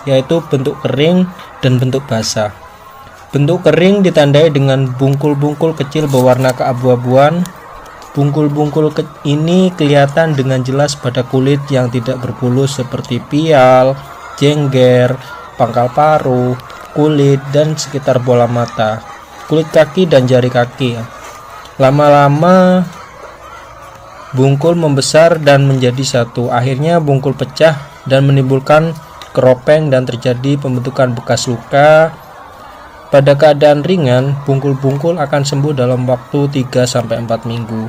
yaitu bentuk kering dan bentuk basah. Bentuk kering ditandai dengan bungkul-bungkul kecil berwarna keabu-abuan. Bungkul-bungkul ini kelihatan dengan jelas pada kulit yang tidak berbulu seperti pial, jengger, pangkal paruh, kulit, dan sekitar bola mata, kulit kaki dan jari kaki. Lama-lama bungkul membesar dan menjadi satu. Akhirnya bungkul pecah dan menimbulkan keropeng dan terjadi pembentukan bekas luka. Pada keadaan ringan, bungkul-bungkul akan sembuh dalam waktu 3-4 minggu.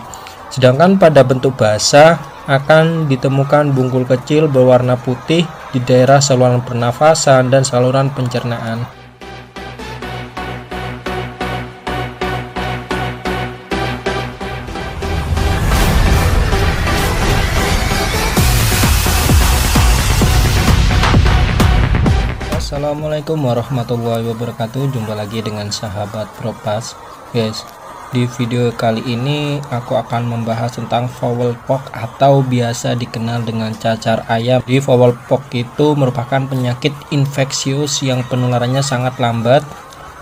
Sedangkan pada bentuk basah akan ditemukan bungkul kecil berwarna putih di daerah saluran pernafasan dan saluran pencernaan. Assalamualaikum warahmatullahi wabarakatuh. Jumpa lagi dengan sahabat Propas. Guys, di video kali ini aku akan membahas tentang fowl pox atau biasa dikenal dengan cacar ayam. Di fowl pox itu merupakan penyakit infeksius yang penularannya sangat lambat.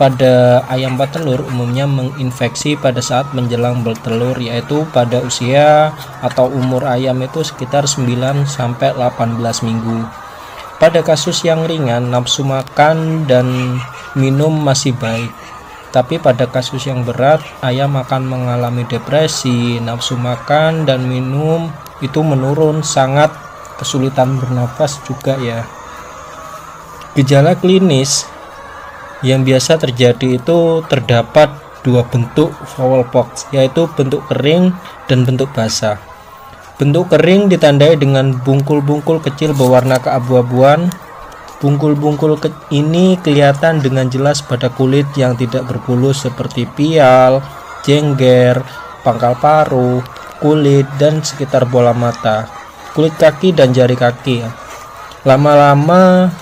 Pada ayam petelur umumnya menginfeksi pada saat menjelang bertelur, yaitu pada usia atau umur ayam itu sekitar 9-18 minggu. Pada kasus yang ringan, nafsu makan dan minum masih baik. Tapi pada kasus yang berat, ayam akan mengalami depresi, nafsu makan dan minum itu menurun, sangat kesulitan bernafas juga ya. Gejala klinis yang biasa terjadi itu terdapat dua bentuk fowl pox, yaitu bentuk kering dan bentuk basah. Bentuk kering ditandai dengan bungkul-bungkul kecil berwarna keabu-abuan. Bungkul-bungkul ini kelihatan dengan jelas pada kulit yang tidak berbulu seperti pial, jengger, pangkal paruh, kulit, dan sekitar bola mata, kulit kaki dan jari kaki. Lama-lama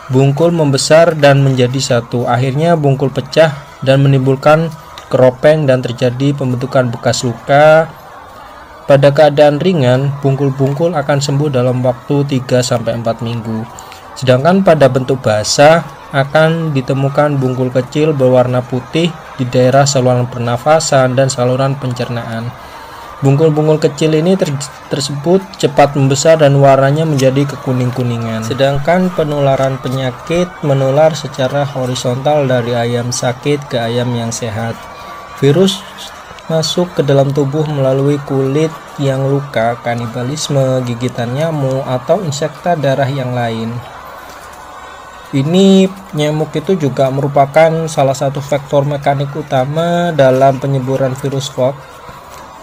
bungkul membesar dan menjadi satu. Akhirnya bungkul pecah dan menimbulkan keropeng dan terjadi pembentukan bekas luka. Pada keadaan ringan, bungkul-bungkul akan sembuh dalam waktu 3-4 minggu. Sedangkan pada bentuk basah akan ditemukan bungkul kecil berwarna putih di daerah saluran pernafasan dan saluran pencernaan. Bungkul-bungkul kecil ini tersebut cepat membesar dan warnanya menjadi kekuning-kuningan. Sedangkan penularan penyakit menular secara horizontal dari ayam sakit ke ayam yang sehat. Virus masuk ke dalam tubuh melalui kulit yang luka, kanibalisme, gigitan nyamuk, atau insekta darah yang lain. Ini nyamuk itu juga merupakan salah satu faktor mekanik utama dalam penyebaran virus pox.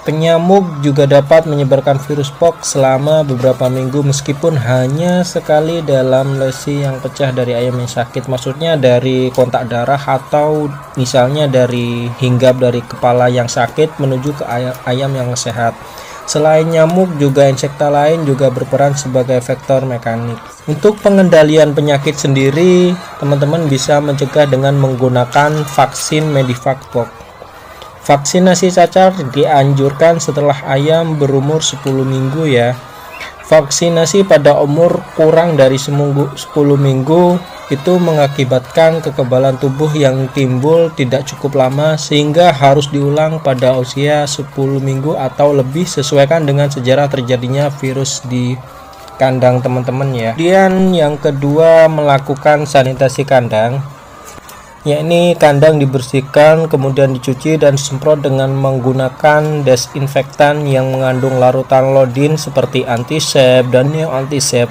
Penyamuk juga dapat menyebarkan virus pox selama beberapa minggu meskipun hanya sekali dalam lesi yang pecah dari ayam yang sakit, maksudnya dari kontak darah atau misalnya dari hinggap dari kepala yang sakit menuju ke ayam yang sehat. Selain nyamuk, juga insekta lain juga berperan sebagai faktor mekanik. Untuk pengendalian penyakit sendiri, teman-teman bisa mencegah dengan menggunakan vaksin Medivac Pox. Vaksinasi cacar dianjurkan setelah ayam berumur 10 minggu ya. Vaksinasi pada umur kurang dari 10 minggu itu mengakibatkan kekebalan tubuh yang timbul tidak cukup lama sehingga harus diulang pada usia 10 minggu atau lebih, sesuaikan dengan sejarah terjadinya virus di kandang teman-teman ya. Kemudian yang kedua, melakukan sanitasi kandang, yakni kandang dibersihkan kemudian dicuci dan disemprot dengan menggunakan desinfektan yang mengandung larutan iodin seperti antisep dan neoantisep,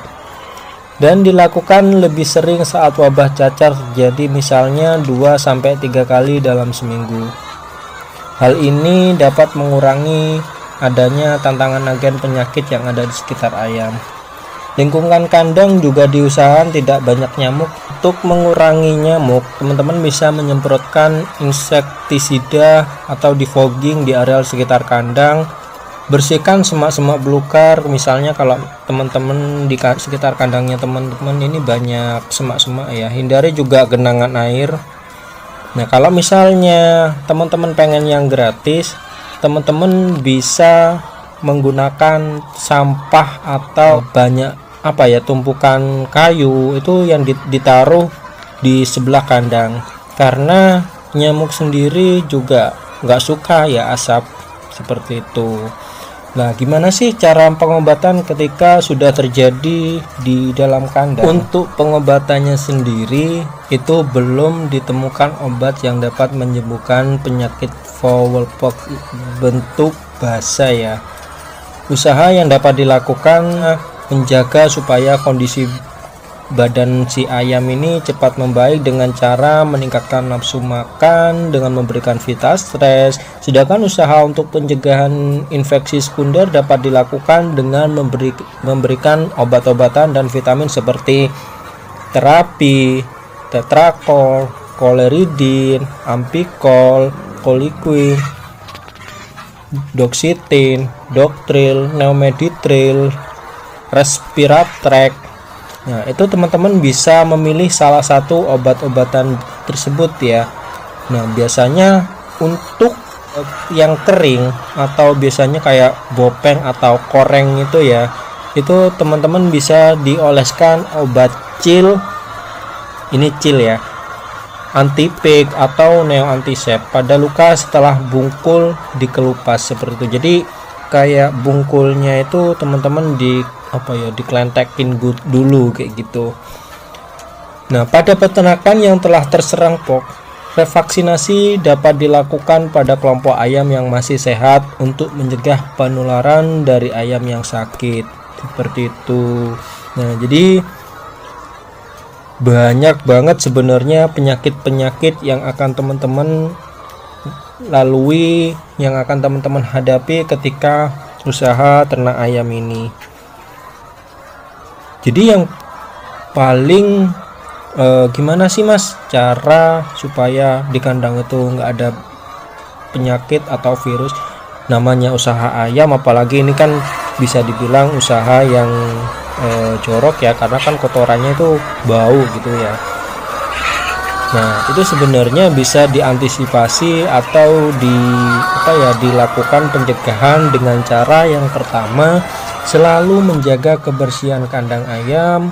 dan dilakukan lebih sering saat wabah cacar terjadi, misalnya 2-3 kali dalam seminggu. Hal ini dapat mengurangi adanya tantangan agen penyakit yang ada di sekitar ayam. Lingkungan kandang juga diusahakan tidak banyak nyamuk. Untuk mengurangi nyamuk, teman-teman bisa menyemprotkan insektisida atau defogging di areal sekitar kandang. Bersihkan semak-semak belukar, misalnya kalau teman-teman di sekitar kandangnya teman-teman ini banyak semak-semak ya, hindari juga genangan air. Nah, kalau misalnya teman-teman pengen yang gratis, teman-teman bisa menggunakan sampah atau banyak tumpukan kayu itu yang ditaruh di sebelah kandang, karena nyamuk sendiri juga nggak suka ya asap seperti itu. Nah, gimana sih cara pengobatan ketika sudah terjadi di dalam kandang? Untuk pengobatannya sendiri itu belum ditemukan obat yang dapat menyembuhkan penyakit fowl pox bentuk basa ya. Usaha yang dapat dilakukan menjaga supaya kondisi badan si ayam ini cepat membaik dengan cara meningkatkan nafsu makan dengan memberikan Vitastres. Sedangkan usaha untuk pencegahan infeksi sekunder dapat dilakukan dengan memberikan obat-obatan dan vitamin seperti terapi, tetrakol, koleridin, ampikol, koliquin, doxitin, doktril, neomeditril, respiratrek. Nah, itu teman-teman bisa memilih salah satu obat-obatan tersebut ya. Nah, biasanya untuk yang kering atau biasanya kayak bopeng atau koreng itu ya, itu teman-teman bisa dioleskan obat cil, ini cil ya, antipik atau neoantisep pada luka setelah bungkul dikelupas seperti itu. Jadi kayak bungkulnya itu teman-teman dikelentekin dulu kayak gitu. Nah, pada peternakan yang telah terserang POK, revaksinasi dapat dilakukan pada kelompok ayam yang masih sehat untuk mencegah penularan dari ayam yang sakit seperti itu. Nah, jadi banyak banget sebenarnya penyakit-penyakit yang akan teman-teman lalui, yang akan teman-teman hadapi ketika usaha ternak ayam ini. Jadi yang paling gimana sih mas cara supaya di kandang itu nggak ada penyakit atau virus? Namanya usaha ayam, apalagi ini kan bisa dibilang usaha yang jorok ya, karena kan kotorannya itu bau gitu ya. Nah, itu sebenarnya bisa diantisipasi atau dilakukan pencegahan dengan cara yang pertama, selalu menjaga kebersihan kandang ayam.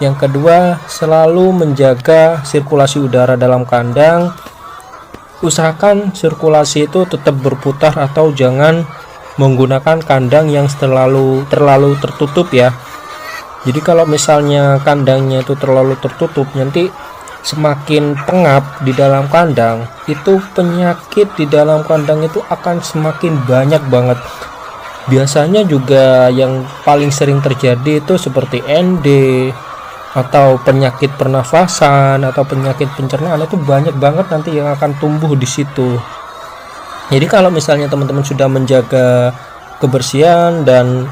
Yang kedua, selalu menjaga sirkulasi udara dalam kandang. Usahakan sirkulasi itu tetap berputar atau jangan menggunakan kandang yang terlalu tertutup ya. Jadi kalau misalnya kandangnya itu terlalu tertutup, nanti semakin pengap di dalam kandang, itu penyakit di dalam kandang itu akan semakin banyak banget. Biasanya juga yang paling sering terjadi itu seperti ND atau penyakit pernafasan atau penyakit pencernaan, itu banyak banget nanti yang akan tumbuh di situ. Jadi kalau misalnya teman-teman sudah menjaga kebersihan dan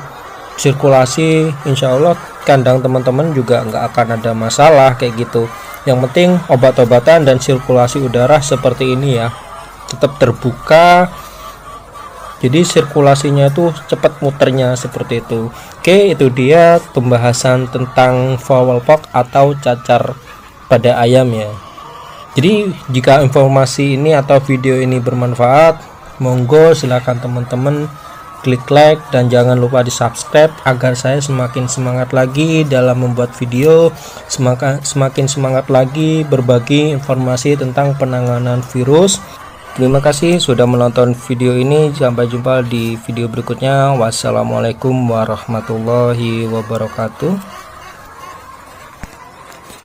sirkulasi, insya Allah kandang teman-teman juga nggak akan ada masalah kayak gitu. Yang penting obat-obatan dan sirkulasi udara seperti ini ya, tetap terbuka, jadi sirkulasinya itu cepat muternya seperti itu. Oke, itu dia pembahasan tentang fowl pox atau cacar pada ayam ya. Jadi jika informasi ini atau video ini bermanfaat, monggo silakan teman-teman klik like dan jangan lupa di subscribe agar saya semakin semangat lagi dalam membuat video, semakin semangat lagi berbagi informasi tentang penanganan virus. Terima kasih sudah menonton video ini, sampai jumpa di video berikutnya. Wassalamualaikum warahmatullahi wabarakatuh.